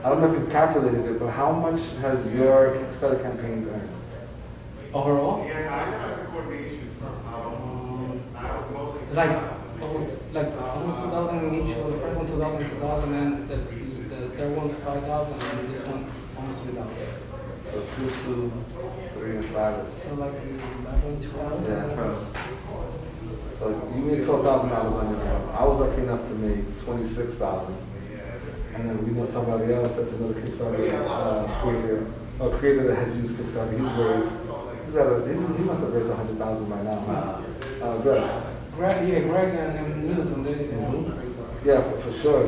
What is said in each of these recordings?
I don't know if you've calculated it, but how much has your Kickstarter campaigns earned? Overall? Like almost 2,000 each. The first one 2,000, and the third one 5,000, and this one almost 3,000. So 2, 2, 3, and 5 is. So like 11, 12. Yeah, probably. So you made $12,000 on your one. I was lucky enough to make $26,000. And then we know somebody else that's another Kickstarter creator, a creator that has used Kickstarter. He must have raised $100,000 by now. Greg. Greg and Newton, they Yeah, for sure.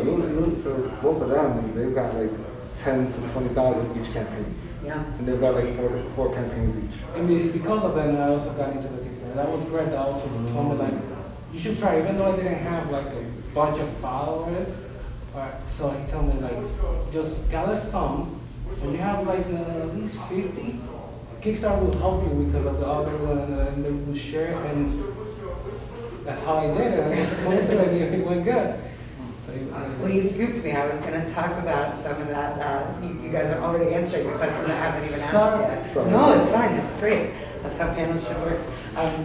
So both of them, they've got like 10 to 20,000 each campaign. Yeah. And they've got like four campaigns each. And because of that, I also got into the Kickstarter. That was Greg that also told me like, you should try, even though I didn't have like a bunch of followers. So he told me like, just gather some. When you have like at least 50, Kickstarter will help you because of the other one, and they will share it. And that's how I did it. I just went through it, and it went good. Well, you scooped me. I was going to talk about some of that. You guys are already answering the questions I haven't even asked yet. Sorry. No, it's fine. It's great. That's how panels should work.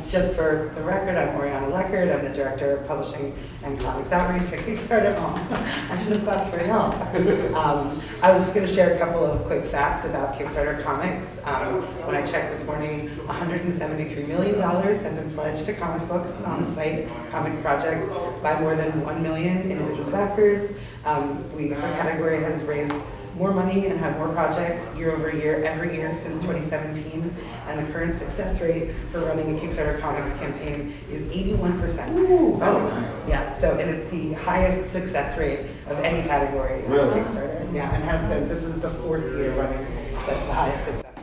Just for the record, I'm Oriana Leckert. I'm the Director of Publishing and Comics Outreach at Kickstarter. I should have clapped for y'all. I was just going to share a couple of quick facts about Kickstarter comics. When I checked this morning, $173 million have been pledged to comic books on the site, comics projects, by more than 1 million individual backers. The category has raised more money and had more projects year over year, every year since 2017, and the current success rate for running a Kickstarter comics campaign is 81%. Ooh. Yeah, so, and it's the highest success rate of any category on Really? Kickstarter. Yeah, and has been, this is the 4th year running, that's the highest success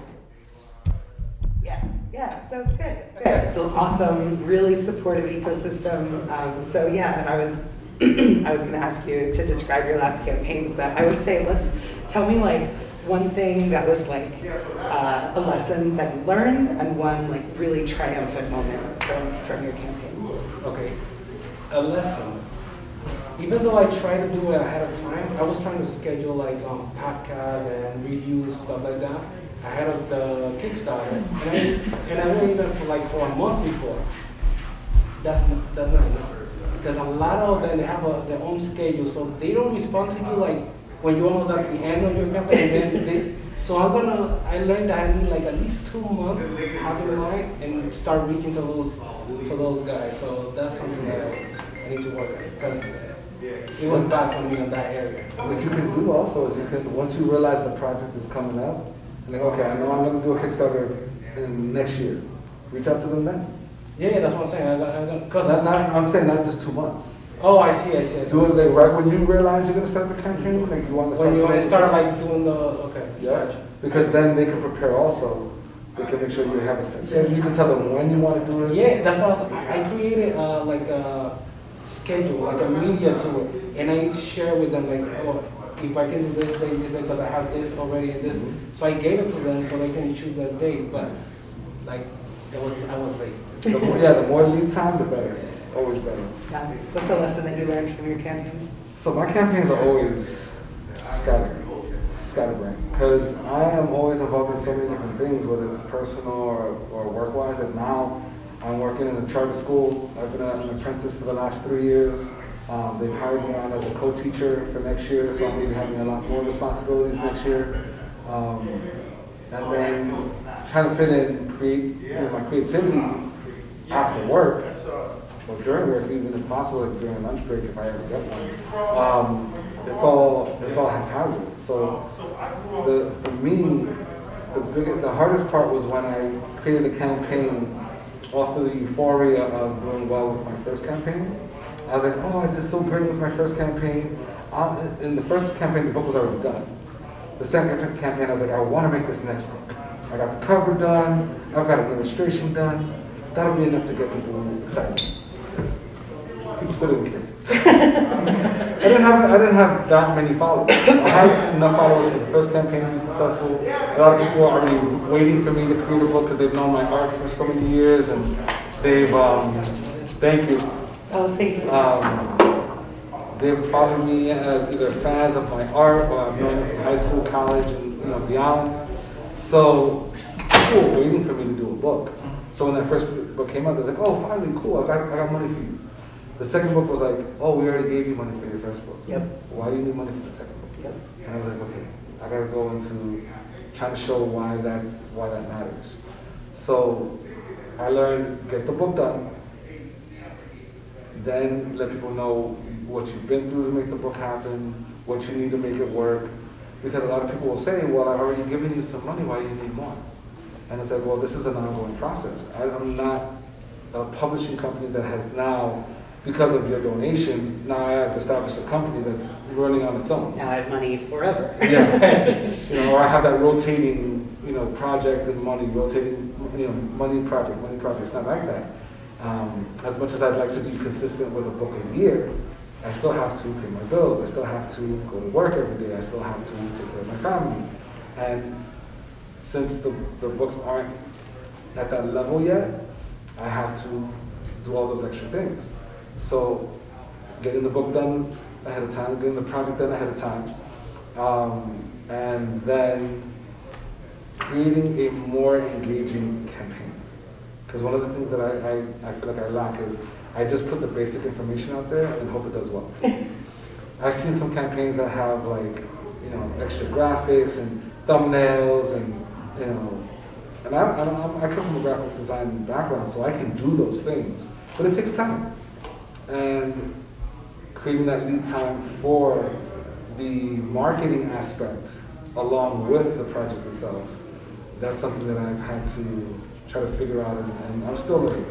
rate. Yeah, so it's good, it's good. It's an awesome, really supportive ecosystem. So yeah, and I was going to ask you to describe your last campaigns, but I would say tell me like one thing that was like a lesson that you learned and one like really triumphant moment from your campaigns. Okay, a lesson. Even though I tried to do it ahead of time, I was trying to schedule like podcasts and reviews, stuff like that, ahead of the Kickstarter, and I went even for a month before. That's not enough. Because a lot of them, they have their own schedule, so they don't respond to you like when you're almost at the end of your campaign. So I learned that I need like at least 2 months having in mind and start reaching to those guys. So that's something that I need to work on because it was bad for me in that area. What you can do also is once you realize the project is coming up, and like, okay, I know I'm going to do a Kickstarter in next year, reach out to them then. Yeah, that's what I'm saying. I'm saying not just 2 months. Oh, I see. Do it like right when you realize you're going to start the campaign, like you want to start. When you start like doing the, okay. Yeah, gotcha. Because then they can prepare also. They can make sure you have a sense. And you can tell them when you want to do it. Yeah, that's what I created like a schedule, like a media to it. And I share with them like, oh, if I can do this day, because I have this already and this. Mm-hmm. So I gave it to them so they can choose that date. But like, I was late. The more lead time, the better. It's always better. Yeah. What's a lesson that you learned from your campaigns? So my campaigns are always scatterbrained, because I am always involved in so many different things, whether it's personal or work-wise. And now I'm working in a charter school. I've been an apprentice for the last 3 years. They've hired me on as a co-teacher for next year, so I'm going to be having a lot more responsibilities next year. And then trying to fit in my creativity after work, or during work, even if possible, like during lunch break if I ever get one. It's all haphazard. So for me, the hardest part was when I created a campaign off of the euphoria of doing well with my first campaign. I was like, oh, I did so great with my first campaign. In the first campaign, the book was already done. The second campaign, I was like, I want to make this next book. I got the cover done. I've got an illustration done. That'll be enough to get people excited. People still didn't care. I didn't have that many followers. I had enough followers for the first campaign to be successful. A lot of people are already waiting for me to create a book because they've known my art for so many years, and they've thank you. Oh, thank you. They've followed me as either fans of my art or I've known them from high school, college, and beyond. So people were waiting for me to do a book. So when that first book came out, they was like, "Oh, finally, cool! I got money for you." The second book was like, "Oh, we already gave you money for your first book. Yep. Why do you need money for the second book?" Yep. And I was like, "Okay, I got to go into trying to show why that matters." So I learned, get the book done, then let people know what you've been through to make the book happen, what you need to make it work. Because a lot of people will say, "Well, I've already given you some money, why do you need more?" And it's like, well, this is an ongoing process. I'm not a publishing company that has now, because of your donation, now I have established a company that's running on its own. Now I have money forever. Yeah. Or I have that rotating, project and money, rotating, money project. It's not like that. As much as I'd like to be consistent with a book a year, I still have to pay my bills. I still have to go to work every day. I still have to take care of my family. And since the books aren't at that level yet, I have to do all those extra things. So getting the book done ahead of time, getting the project done ahead of time, and then creating a more engaging campaign. Because one of the things that I feel like I lack is I just put the basic information out there and hope it does well. I've seen some campaigns that have extra graphics and thumbnails and and I come from a graphic design background, so I can do those things, but it takes time. And creating that lead time for the marketing aspect along with the project itself, that's something that I've had to try to figure out, and I'm still learning.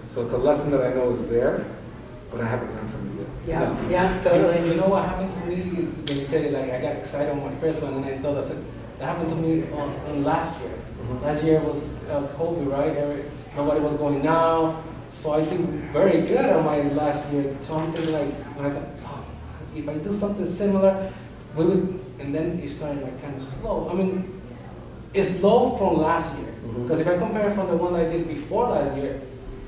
So it's a lesson that I know is there, but I haven't learned from it yet. Yeah, totally. You know what happened to me when you said it, like I got excited on my first one, and I thought that happened to me on last year. Mm-hmm. Last year was COVID, right? Nobody was going out, so I did very good on my last year. So I'm thinking like, when I got, if I do something similar, we would, and then it started like kind of slow. I mean, it's low from last year, because if I compare from the one I did before last year,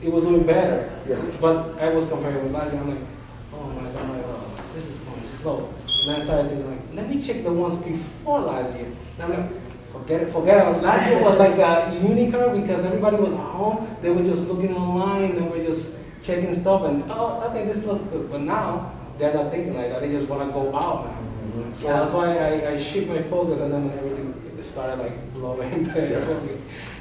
it was doing better. Yeah. But I was comparing with last year, I'm like, oh my God, this is going slow. And then I started thinking like, let me check the ones before last year. And I'm like, forget it. Last year was like a unicorn because everybody was at home. They were just looking online. They were just checking stuff and, oh, okay, this looks good. But now, they're not thinking like that. They just want to go out now. Mm-hmm. So that's why I shift my focus, and then everything started like blowing better for me.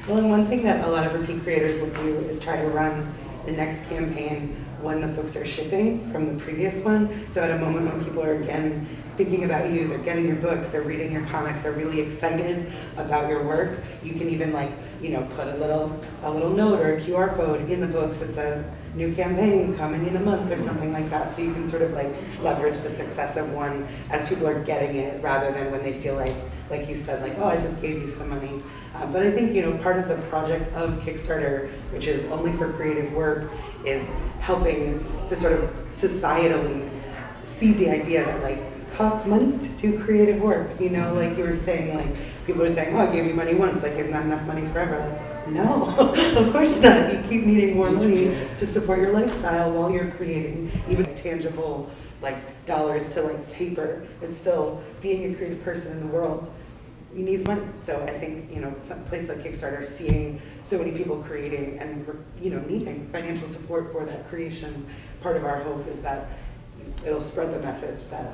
Well, and one thing that a lot of repeat creators will do is try to run the next campaign when the books are shipping from the previous one. So at a moment when people are again thinking about you, they're getting your books, they're reading your comics, they're really excited about your work, you can even put a little note or a QR code in the books that says new campaign coming in a month or something like that. So you can sort of like leverage the success of one as people are getting it, rather than when they feel like you said, like, oh, I just gave you some money. But I think, part of the project of Kickstarter, which is only for creative work, is helping to sort of societally see the idea that like it costs money to do creative work. Like you were saying, like people are saying, oh, I gave you money once, like isn't that enough money forever? Like, no, of course not. You keep needing more money to support your lifestyle while you're creating, even tangible like dollars to like paper. It's still being a creative person in the world. You need money. So I think, some place like Kickstarter, seeing so many people creating and, needing financial support for that creation, part of our hope is that it'll spread the message that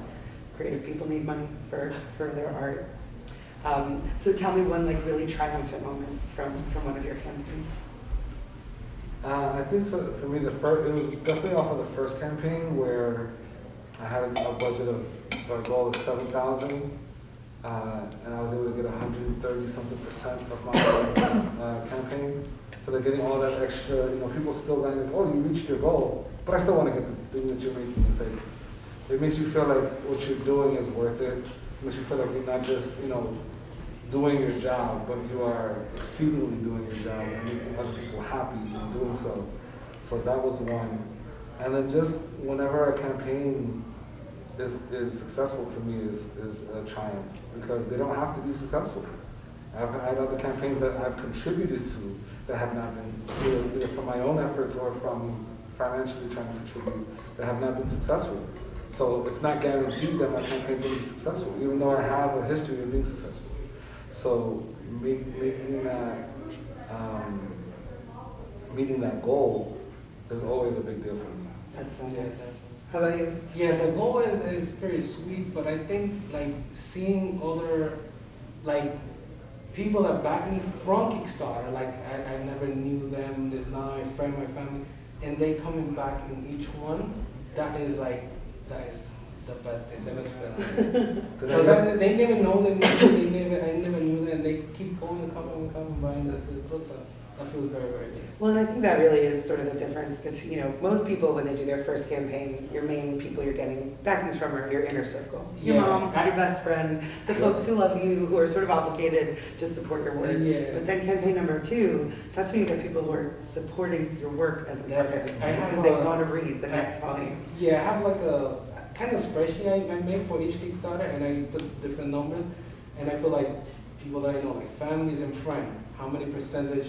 creative people need money for their art. So tell me one like really triumphant moment from one of your campaigns. I think for me, it was definitely off of the first campaign where I had a budget of a goal of 7,000. And I was able to get 130-something% of my campaign. So they're getting all that extra, people still like, oh, you reached your goal, but I still want to get the thing that you're making. It's like, it makes you feel like what you're doing is worth it. It makes you feel like you're not just, doing your job, but you are exceedingly doing your job and making other people happy in doing so. So that was one. And then just whenever a campaign is successful for me is a triumph, because they don't have to be successful. I've had other campaigns that I've contributed to that have not been, either from my own efforts or from financially trying to contribute, that have not been successful. So it's not guaranteed that my campaign's going to be successful, even though I have a history of being successful. So making that, meeting that goal is always a big deal for me. That's so nice. How about you? Yeah, the goal is very sweet, but I think like seeing other like people that back me from Kickstarter, like I never knew them, this now a friend, my family, and they coming back in each one, that is the best thing, the best feeling. Because they never know them, I never knew them, and they keep going and coming, buying the books. That feels very, very good. Well, and I think that really is sort of the difference between, you know, most people when they do their first campaign, your main people you're getting backings from are your inner circle. Your Yeah. mom, your best friend, the folks who love you, who are sort of obligated to support your work. Yeah. But then campaign number 2, that's when you get people who are supporting your work as an Yeah. artist I have because they a- want to read the next volume. Yeah, I have like a kind of spreadsheet I make for each Kickstarter, and I put different numbers, and I put like people that I know, like families and friends, how many percentage,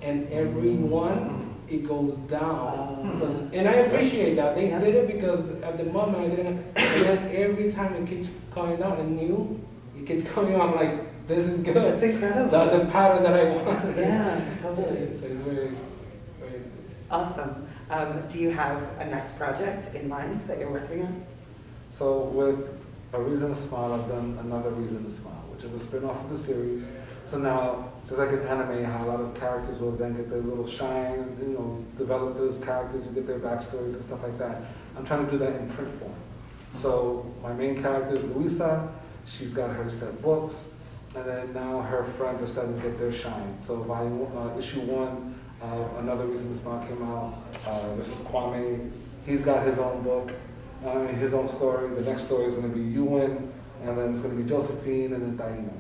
and every one it goes down. And I appreciate that. They did it because at the moment I didn't, and then every time it keeps coming down and new, it keeps coming on, I'm like, this is good. That's incredible. That's the pattern that I want. Yeah, totally. So it's very, very Awesome. Do you have a next project in mind that you're working on? So with A Reason to Smile, I've done Another Reason to Smile, which is a spin-off of the series. So now, just like in anime, how a lot of characters will then get their little shine, you know, develop those characters, you get their backstories and stuff like that. I'm trying to do that in print form. So my main character is Luisa. She's got her set books, and then now her friends are starting to get their shine. So issue 1, Another Reason to Smile came out. This is Kwame. He's got his own book, his own story. The next story is going to be Ewan, and then it's going to be Josephine, and then Diana.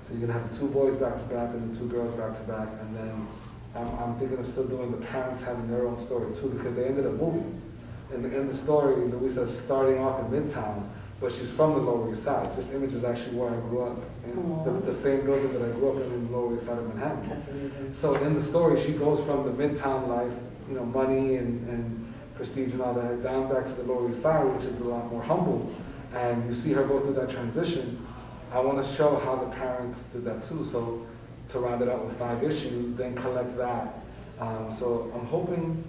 So you're gonna have the 2 boys back to back and the 2 girls back to back, and then I'm thinking of still doing the parents having their own story too, because they ended up moving. In the story, Luisa's starting off in Midtown, but she's from the Lower East Side. This image is actually where I grew up, in the same building that I grew up in the Lower East Side of Manhattan. That's amazing. So in the story, she goes from the Midtown life, you know, money and prestige and all that, down back to the Lower East Side, which is a lot more humble. And you see her go through that transition. I want to show how the parents did that too. So to round it out with 5 issues, then collect that. So I'm hoping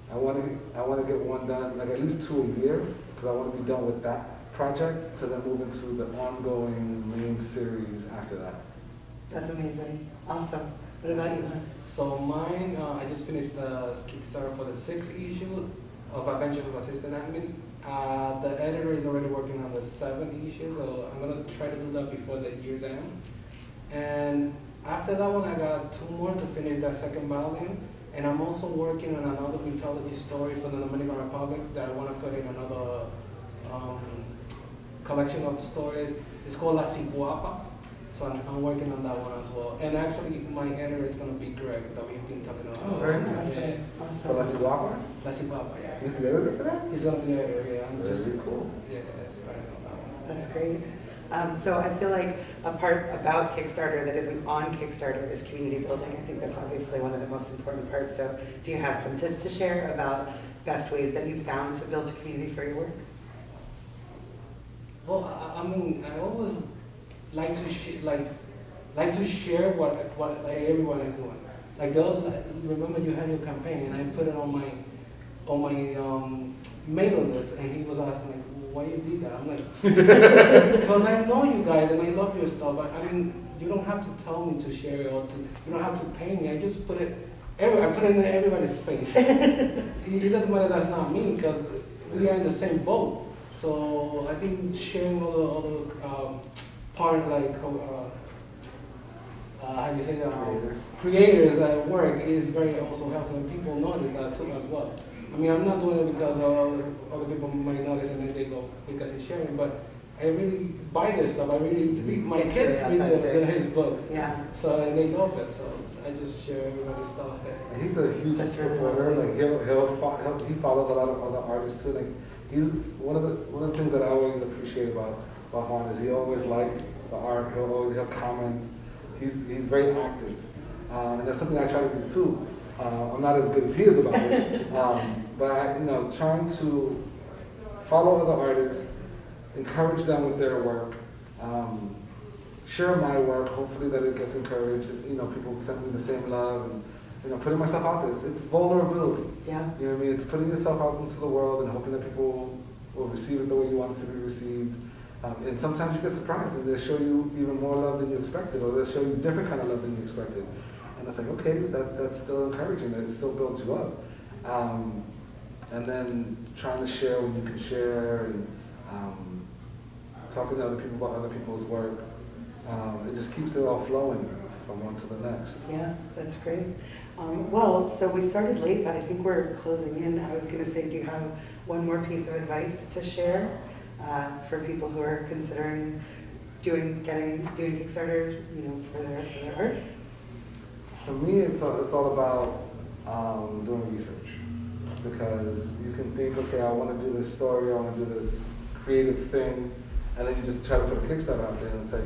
I want to get one done, like at least 2 a year, because I want to be done with that project to then move into the ongoing main series after that. That's amazing. Awesome. What about you, hon? So mine, I just finished the Kickstarter for the 6th issue of Adventures of Assistant Admin. The editor is already working on the 7th issue, so I'm gonna try to do that before the year's end. And after that one, I got 2 more to finish that 2nd volume. And I'm also working on another mythology story for the Dominican Republic that I want to put in another collection of stories. It's called La Ciguapa. So I'm working on that one as well. And actually, my editor is going to be Greg, that we've been talking about. Oh, very nice. Yeah. So let's see, Walker. La Ciguapa, yeah. He's the editor for that? He's going to be the editor, yeah. I'm just, Very cool. yeah, starting on that one. That's great. So I feel like a part about Kickstarter that isn't on Kickstarter is community building. I think that's obviously one of the most important parts. So do you have some tips to share about best ways that you found to build a community for your work? Well, I mean, I always like to share what everyone is doing. Like remember you had your campaign, and I put it on my mailing list, and he was asking like, why you did that? I'm like, because I know you guys and I love your stuff. I mean, you don't have to tell me to share it or you don't have to pay me. I just put it I put it in everybody's face. It doesn't matter that's not me because we are in the same boat. So I think sharing all the part like how do you say that? Creators at work is very also helpful, and people notice that too as well. I mean, I'm not doing it because other people might notice and then they go because he's sharing, but I really buy their stuff. I really read, my It's kids really read his book. Yeah. So, and they love it, so I just share everybody's stuff. And he's a huge That's really supporter. lovely. Like he follows a lot of other artists too. Like he's one of the things that I always appreciate about Juan is he always liked the art. He'll comment. He's very active, and that's something I try to do too. I'm not as good as he is about it, but trying to follow other artists, encourage them with their work, share my work, hopefully that it gets encouraged, people send me the same love, and, putting myself out there. It's vulnerability. Yeah. You know what I mean? It's putting yourself out into the world and hoping that people will receive it the way you want it to be received. And sometimes you get surprised and they'll show you even more love than you expected, or they'll show you different kind of love than you expected. And it's like, okay, that's still encouraging, it still builds you up. And then trying to share when you can share, and talking to other people about other people's work. It just keeps it all flowing from one to the next. Yeah, that's great. Well, so we started late, but I think we're closing in. I was going to say, do you have one more piece of advice to share for people who are considering doing Kickstarters, for their art? For me, it's all about doing research, because you can think, okay, I want to do this story, I want to do this creative thing, and then you just try to put a Kickstarter out there, and it's like,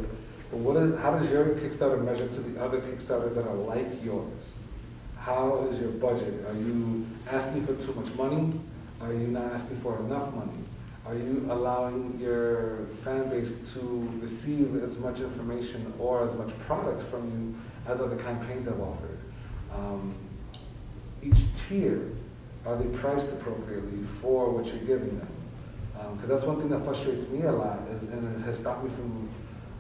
well, how does your Kickstarter measure to the other Kickstarters that are like yours? How is your budget? Are you asking for too much money? Are you not asking for enough money? Are you allowing your fan base to receive as much information or as much product from you as other campaigns have offered? Each tier, are they priced appropriately for what you're giving them? Because that's one thing that frustrates me a lot, and it has stopped me from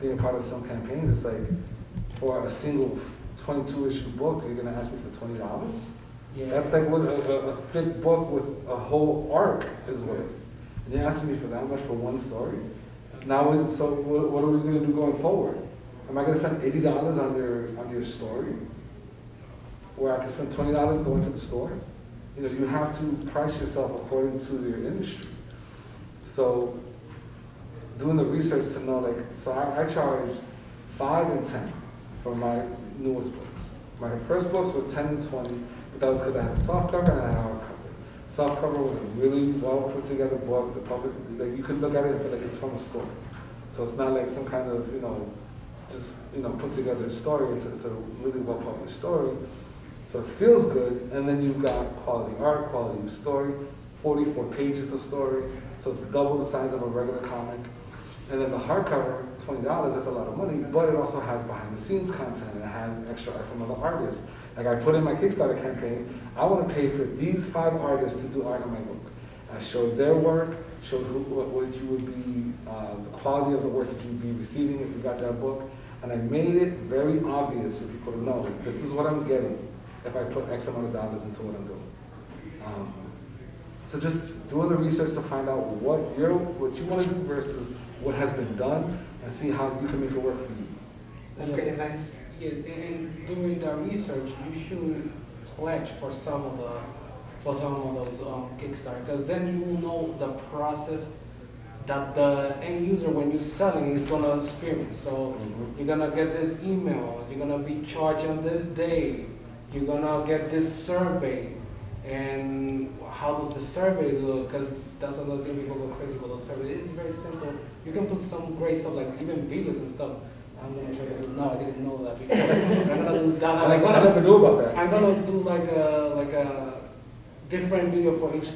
being a part of some campaigns. It's like, for a single 22-issue book, you're going to ask me for $20? Yeah. That's like what a thick book with a whole arc is worth. And you're asking me for that much for one story? Now, so what are we going to do going forward? Am I going to spend $80 on your story, where I can spend $20 going to the store? You have to price yourself according to your industry. So, doing the research to know, so I charge 5 and 10 for my newest books. My first books were 10 and 20, but that was because I had a soft cover and I had a hard cover. Soft cover was a really well put together book. The public, you could look at it and feel like it's from a store. So it's not like some kind of, just put together story. It's a really well published story. So it feels good, and then you've got quality art, quality story, 44 pages of story, so it's double the size of a regular comic. And then the hardcover, $20, that's a lot of money, but it also has behind the scenes content, and it has extra art from other artists. Like I put in my Kickstarter campaign, I want to pay for these 5 artists to do art on my book. I showed their work, showed what you would be, the quality of the work that you'd be receiving if you got that book, and I made it very obvious for people to know, this is what I'm getting if I put X amount of dollars into what I'm doing. So just doing the research to find out what you want to do versus what has been done, and see how you can make it work for you. That's great advice. Yeah, and doing the research, you should pledge for some of those Kickstarter, because then you will know the process that the end user, when you're selling, is going to experience. So you're going to get this email, you're going to be charged on this day, you're going to get this survey. And how does the survey look? Because that's another thing, people go crazy about those surveys. It's very simple. You can put some great stuff, like even videos and stuff. I'm going to try to do, no, I didn't know that before. I'm going to do that. I never knew about that. I'm going to do like a different video for each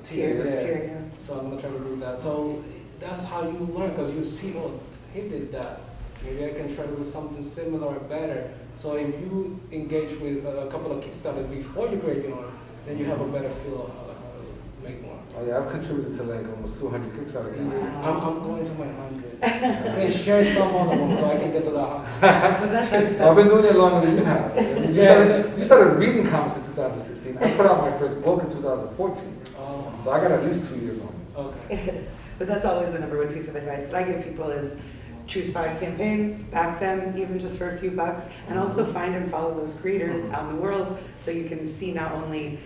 tier. Yeah. So I'm going to try to do that. So that's how you learn, because you see, oh, he did that. Maybe I can try to do something similar or better. So if you engage with a couple of Kickstarters before you create your own, then you have a better feel of how to make more. Oh yeah, I've contributed to like almost 200 Kickstarter campaigns. I'm going to my 100. I can share some other ones so I can get to the 100. I've been doing it longer than you have. You started reading comics in 2016. I put out my first book in 2014. Oh. So I got at least 2 years on it. Okay. But that's always the number one piece of advice that I give people is choose 5 campaigns, back them even just for a few bucks, and also find and follow those creators out in the world so you can see not only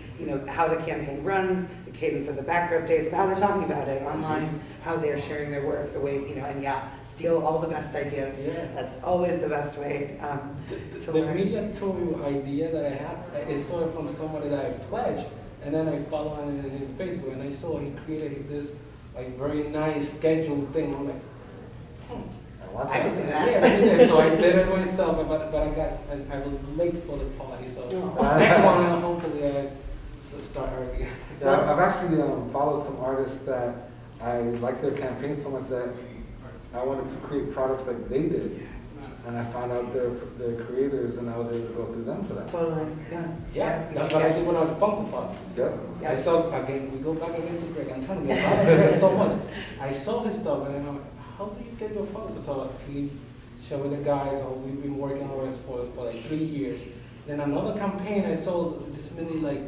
how the campaign runs, the cadence of the backer updates, but how they're talking about it online, how they're sharing their work, the way, and steal all the best ideas. Yeah. That's always the best way to The learn. media tool idea that I had, I saw it from somebody that I pledged, and then I follow on in Facebook, and I saw he created this like very nice scheduled thing. I'm like, I can do that. Yeah, so I did it myself, but I was late for the party, so next one hopefully I start early. Yeah, I've actually followed some artists that I like their campaign so much that I wanted to create products like they did. And I found out their creators, and I was able to go through them for that. Totally, yeah. Yeah, that's what I did when I was Funko Pops. Yep. Yeah. I saw, again, we go back again to Greg. I'm telling you, I love Greg so much. I saw his stuff, and then I'm like, how do you get your Funko? So he showed me the guys, how we've been working on it for like 3 years. Then another campaign, I saw this many like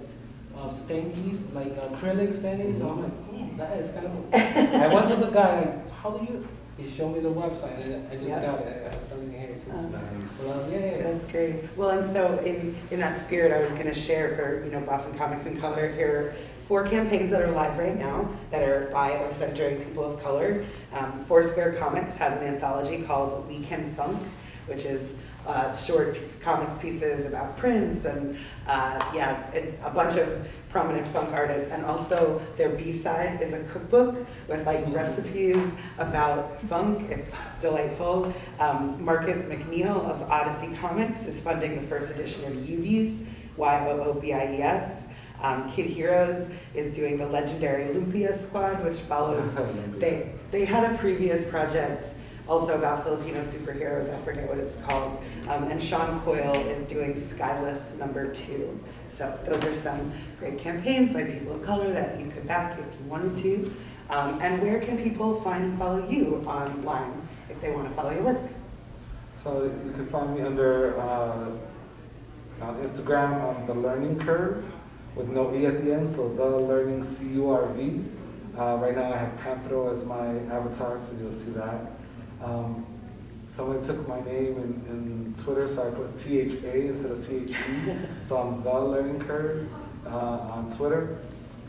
stankies, like acrylic stankies. So I'm like, that is kind of cool. I went to the guy, like, how do you? He showed me the website, and I just got it. I got something here too. Nice. Well, yeah. That's great. Well, and so in that spirit, I was going to share for Boston Comics in Color here 4 campaigns that are live right now that are by or centering people of color. Foursquare Comics has an anthology called Weekend Funk, which is short comics pieces about Prince and a bunch of prominent funk artists. And also their B-side is a cookbook with like recipes about funk. It's delightful. Marcus McNeil of Odyssey Comics is funding the first edition of Yoobies, Yoobies. Kid Heroes is doing the legendary Lumpia Squad, which follows, they had a previous project also about Filipino superheroes, I forget what it's called. And Sean Coyle is doing Skyless #2. So those are some great campaigns by people of color that you could back if you wanted to. And where can people find and follow you online if they want to follow your work? So you can find me under on Instagram on The Learning Curve with no E at the end, so The Learning CURV. Right now I have Panthro as my avatar, so you'll see that. Somebody took my name in Twitter, so I put THA instead of THE. So I'm The Learning Curve on Twitter.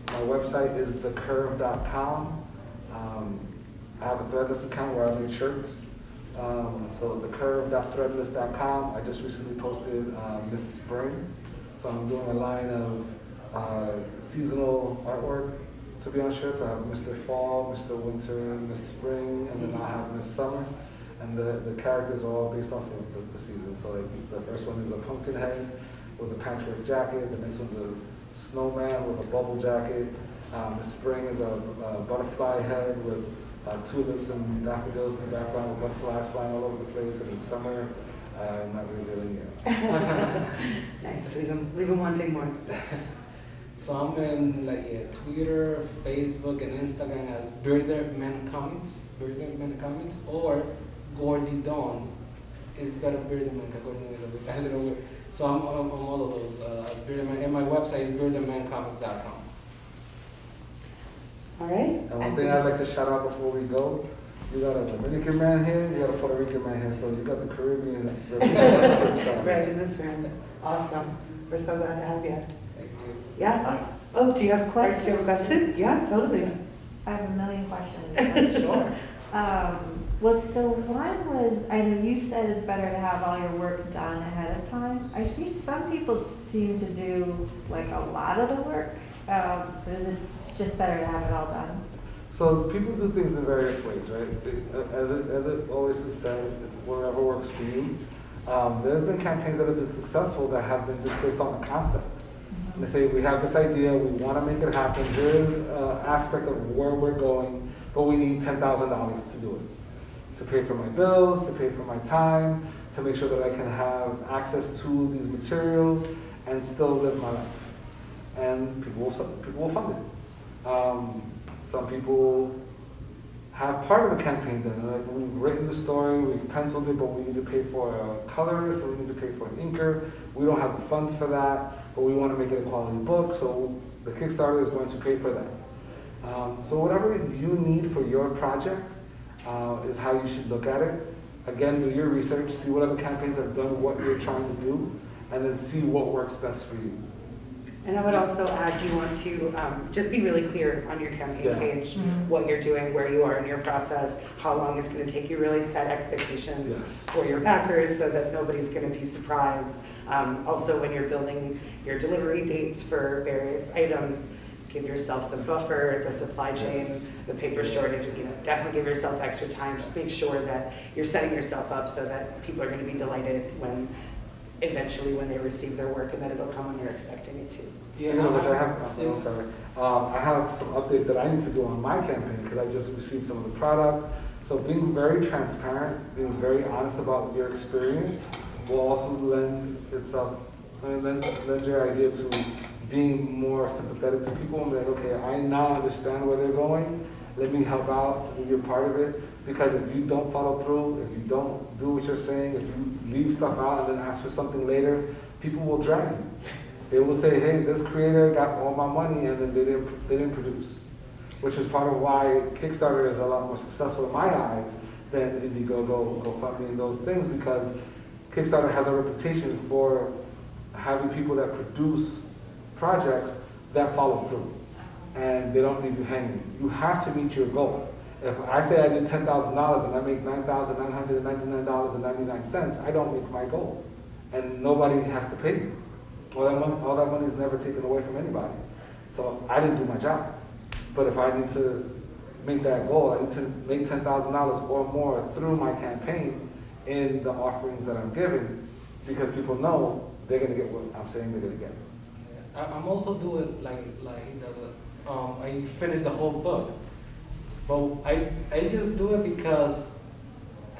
My website is thecurve.com. I have a Threadless account where I make shirts. So thecurve.threadless.com. I just recently posted Miss Spring. So I'm doing a line of seasonal artwork to be on shirts. I have Mr. Fall, Mr. Winter, Miss Spring, and then I have Miss Summer. And the characters are all based off of the season. So like the first one is a pumpkin head with a patchwork jacket. The next one's a snowman with a bubble jacket. Miss Spring is a butterfly head with tulips and daffodils in the background with butterflies flying all over the place. And in summer, I'm not revealing yet. Nice, leave them wanting more. So I'm in like Twitter, Facebook, and Instagram as Birdman Comics, or Gordy Dawn is better Birdman because Gordy is a bit, I don't know. So I'm on all of those. Birdman, and my website is birdmancomics.com. All right. And one thing I'd like to shout out before we go, you got a Dominican man here, you got a Puerto Rican man here, so you got the Caribbean representation. Right in this room. Awesome. We're so glad to have you. Thank you. Yeah. Oh, do you have a question? Yeah, totally. I have a million questions. Sure. Well, so one was, I know you said it's better to have all your work done ahead of time. I see some people seem to do like a lot of the work, but it's just better to have it all done? So people do things in various ways, right? As it always is said, it's whatever works for you. There have been campaigns that have been successful that have been just based on a concept. And they say, we have this idea, we want to make it happen, here's an aspect of where we're going, but we need $10,000 to do it. To pay for my bills, to pay for my time, to make sure that I can have access to these materials and still live my life. And people will fund it. Some people have part of the campaign done. Like, we've written the story, we've penciled it, but we need to pay for a colorist, so we need to pay for an inker. We don't have the funds for that, but we want to make it a quality book, so the Kickstarter is going to pay for that. So whatever you need for your project is how you should look at it. Again, do your research, see what other campaigns have done, what you're trying to do, and then see what works best for you. And I would also add, you want to just be really clear on your campaign page, what you're doing, where you are in your process, how long it's going to take you, really set expectations for your backers so that nobody's going to be surprised. Also, when you're building your delivery dates for various items, give yourself some buffer, the supply chain, the paper shortage, definitely give yourself extra time. Just make sure that you're setting yourself up so that people are going to be delighted when eventually when they receive their work, and that it'll come when you're expecting it to. Speaking of which, I'm sorry, I have some updates that I need to do on my campaign because I just received some of the product. So being very transparent, being very honest about your experience will also lend your idea to being more sympathetic to people and be like, okay, I now understand where they're going. Let me help out and be a part of it. Because if you don't follow through, if you don't do what you're saying, if you leave stuff out and then ask for something later, people will drag you. They will say, hey, this creator got all my money and then they didn't produce. Which is part of why Kickstarter is a lot more successful in my eyes than Indiegogo, GoFundMe, and those things, because Kickstarter has a reputation for having people that produce projects that follow through. And they don't leave you hanging. You have to meet your goal. If I say I did $10,000 and I make $9,999.99, I don't make my goal. And nobody has to pay me. All that money is never taken away from anybody. So I didn't do my job. But if I need to make that goal, I need to make $10,000 or more through my campaign in the offerings that I'm giving, because people know they're going to get what I'm saying they're going to get. I'm also doing I finished the whole book, but I just do it because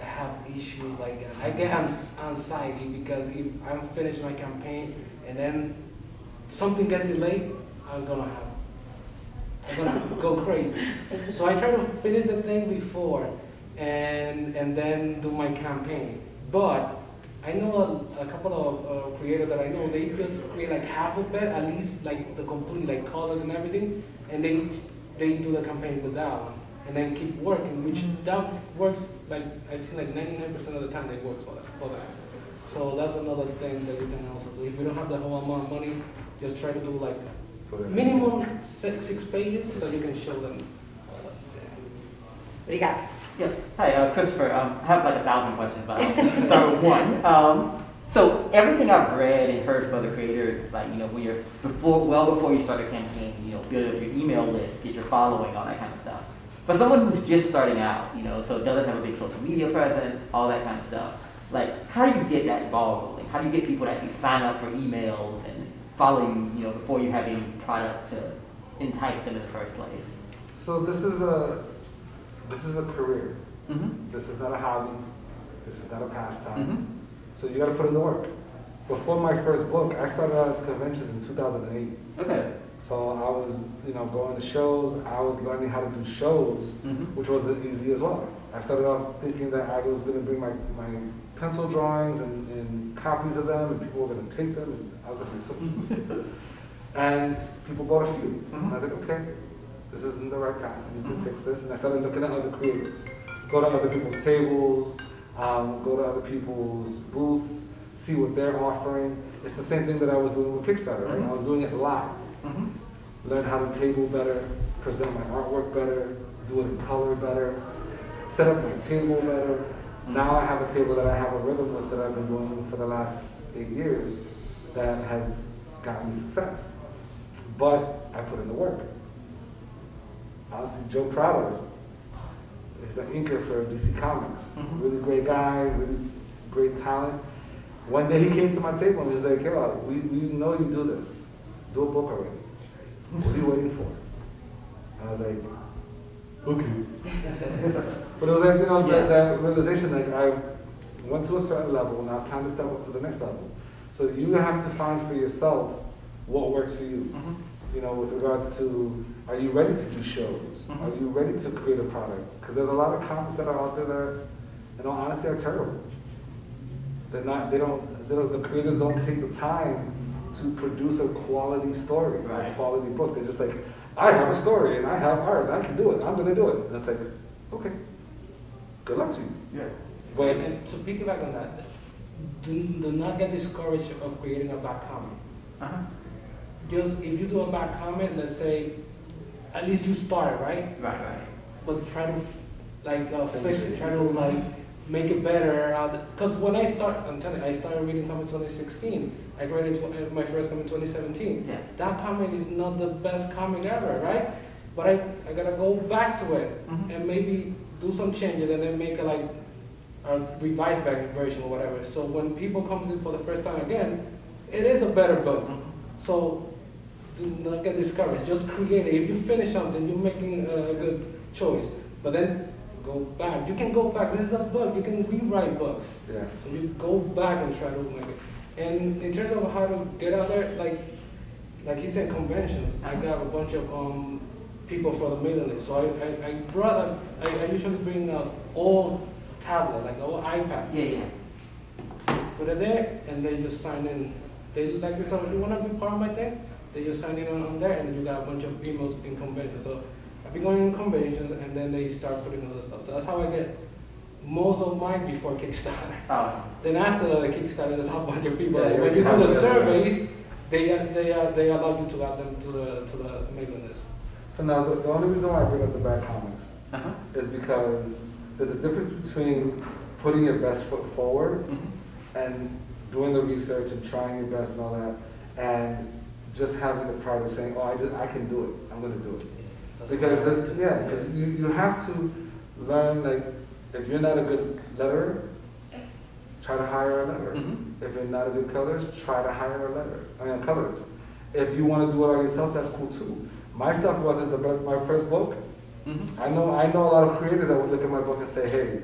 I have issues like I get anxiety because if I'm finished my campaign and then something gets delayed, I'm gonna go crazy. So I try to finish the thing before and then do my campaign. But I know a couple of creators that I know, they just create like half of it, at least like the complete like colors and everything, and they do the campaign without, and then keep working, which that works like I think like 99% of the time they work for that. So that's another thing that you can also do. If you don't have the whole amount of money, just try to do like minimum six pages so you can show them. What do you got? Yes. Hi, Christopher. I have like 1,000 questions, but I'll start with one. So everything I've read and heard from other creators is like, when you're well before you start a campaign, build up your email list, get your following, all that kind of stuff. For someone who's just starting out, so doesn't have a big social media presence, all that kind of stuff, like how do you get that ball rolling? How do you get people to actually sign up for emails and follow you, before you have any product to entice them in the first place? So this is a career. Mm-hmm. This is not a hobby. This is not a pastime. Mm-hmm. So you got to put in the work. Before my first book, I started out at conventions in 2008. Okay. So I was, going to shows. I was learning how to do shows, which wasn't easy as well. I started off thinking that I was going to bring my pencil drawings and copies of them, and people were going to take them. And I was like, so cute. And people bought a few. And I was like, okay, this isn't the right path. I need to fix this. And I started looking at other creators. Go to other people's tables, go to other people's booths, see what they're offering. It's the same thing that I was doing with Kickstarter, right? I was doing it live. Learn how to table better, present my artwork better, do it in color better, set up my table better. Now I have a table that I have a rhythm with that I've been doing for the last 8 years that has gotten me success. But I put in the work. Honestly, Joe Prowler is the inker for DC Comics. Really great guy, really great talent. One day he came to my table and he was like, "Yo, we know you do this. Do a book already. What are you waiting for?" And I was like, okay. But it was like, that realization, like I went to a certain level, now it's time to step up to the next level. So you have to find for yourself what works for you. With regards to, are you ready to do shows? Are you ready to create a product? Because there's a lot of comics that are out there that, in all honesty, are terrible. The creators don't take the time to produce a quality story, or a quality book. They're just like, I have a story and I have art and I can do it. I'm going to do it. And it's like, okay, good luck to you. Yeah. But And to piggyback on that, do not get discouraged of creating a bad comment. Just if you do a bad comment, let's say, at least you started, right? Right. But try to fix it, try to make it better. Because when I started reading comics in 2016. I read my first comic in 2017. Yeah. That comic is not the best comic ever, right? But I gotta go back to it and maybe do some changes and then make it like a revised version or whatever. So when people comes in for the first time again, it is a better book. So do not get discouraged. Just create it. If you finish something, you're making a good choice. But then go back. You can go back. This is a book. You can rewrite books. Yeah. So you go back and try to make it. And in terms of how to get out there, like he said, conventions. I got a bunch of people for the mailing list. So I brought I usually bring an old tablet, like an old iPad. Yeah. Put it there, and they just sign in. They like yourself, you want to be part of my thing? They just sign in on there, and you got a bunch of emails in conventions. So I've been going in conventions, and then they start putting other stuff. So that's how I get most of mine before Kickstarter. Oh. Then after the Kickstarter, there's a whole bunch of people. Yeah, When you have do the the surveys, they allow you to add them to the mailing list. So now, the only reason why I bring up the bad comics Uh-huh. is because there's a difference between putting your best foot forward and doing the research and trying your best and all that, and just having the pride of saying, oh, I can do it, I'm gonna do it. Because because you have to learn, like, if you're not a good letterer, try to hire a letterer. Mhm. If you're not a good colorist, try to hire a colorist. If you want to do it all yourself, that's cool too. My stuff wasn't the best, my first book. Mm-hmm. I know a lot of creators that would look at my book and say, hey,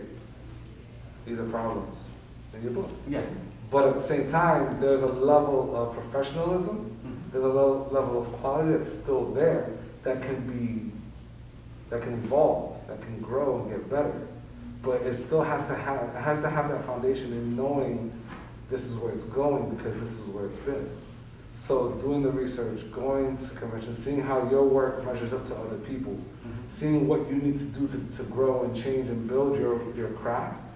these are problems in your book. Yeah. But at the same time, there's a level of professionalism, there's a level of quality that's still there that can evolve, that can grow and get better. But it still has to have that foundation in knowing this is where it's going because this is where it's been. So doing the research, going to conventions, seeing how your work measures up to other people, seeing what you need to do to grow and change and build your craft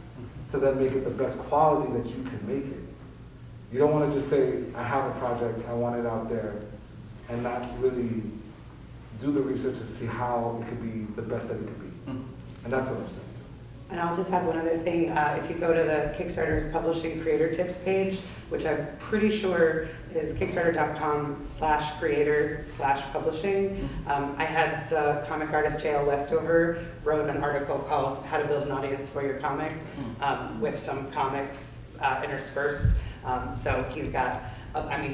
to then make it the best quality that you can make it. You don't want to just say, I have a project, I want it out there, and not really do the research to see how it could be the best that it could be. And that's what I'm saying. And I'll just add one other thing. If you go to the Kickstarter's Publishing Creator Tips page, which I'm pretty sure is kickstarter.com/creators/publishing, I had the comic artist J.L. Westover wrote an article called How to Build an Audience for Your Comic with some comics interspersed. So he's got,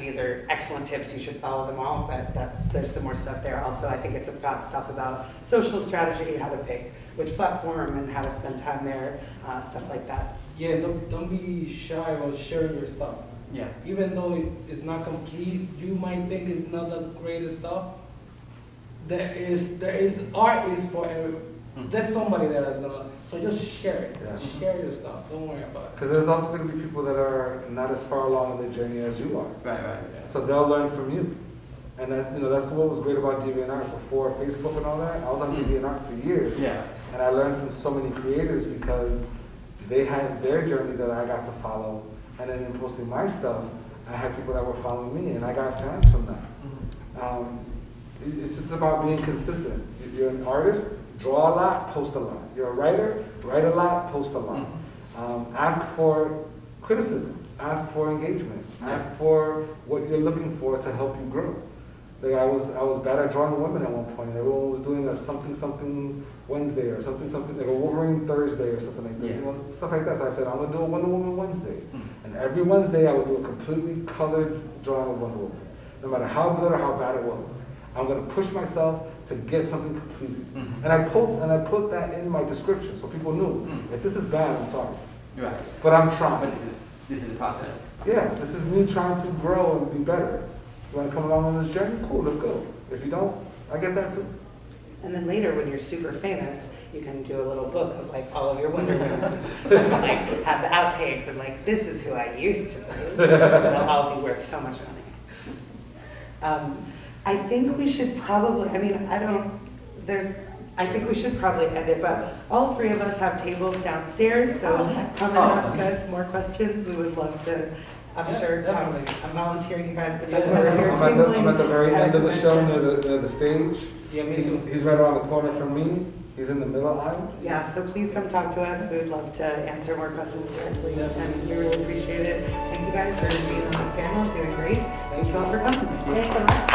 these are excellent tips. You should follow them all, but there's some more stuff there. Also, I think it's got stuff about social strategy, how to pick which platform and how to spend time there, stuff like that. Yeah, don't be shy about sharing your stuff. Yeah. Even though it's not complete, you might think it's not the greatest stuff. There is art is for everyone. There's somebody there that's gonna, so just share it. Yeah. Share your stuff. Don't worry about it. Because there's also going to be people that are not as far along in their journey as you are. Right. So they'll learn from you. And that's what was great about DeviantArt before Facebook and all that. I was on DeviantArt for years. Yeah. And I learned from so many creators because they had their journey that I got to follow. And then in posting my stuff, I had people that were following me, and I got fans from that. It's just about being consistent. You're an artist, draw a lot, post a lot. You're a writer, write a lot, post a lot. Ask for criticism, ask for engagement, ask for what you're looking for to help you grow. Like I was bad at drawing women at one point. Everyone was doing a something Wednesday or something like a Wolverine Thursday or something like this, stuff like that. So I said I'm gonna do a Wonder Woman Wednesday, and every Wednesday I would do a completely colored drawing of Wonder Woman, no matter how good or how bad it was. I'm gonna push myself to get something completed, and I put that in my description so people knew if this is bad, I'm sorry, Right. but I'm trying. But this is the process. Yeah, this is me trying to grow and be better. You want to come along on this journey? Cool, let's go. If you don't, I get that too. And then later, when you're super famous, you can do a little book of like all of your Wonder Women. Like have the outtakes of like, this is who I used to be. It'll all be worth so much money. I think we should probably, I think we should probably end it, but all three of us have tables downstairs, so come and ask us more questions. We would love to, I'm sure, definitely. I'm volunteering you guys, but that's why we're here I'm tabling. at the very end of the show convention. near the stage. Yeah, me too. He's right around the corner from me. He's in the middle aisle. Yeah, so please come talk to us. We would love to answer more questions directly, and we really appreciate it. Thank you guys for being on this panel, doing great. Thank you all for coming. Thanks so much.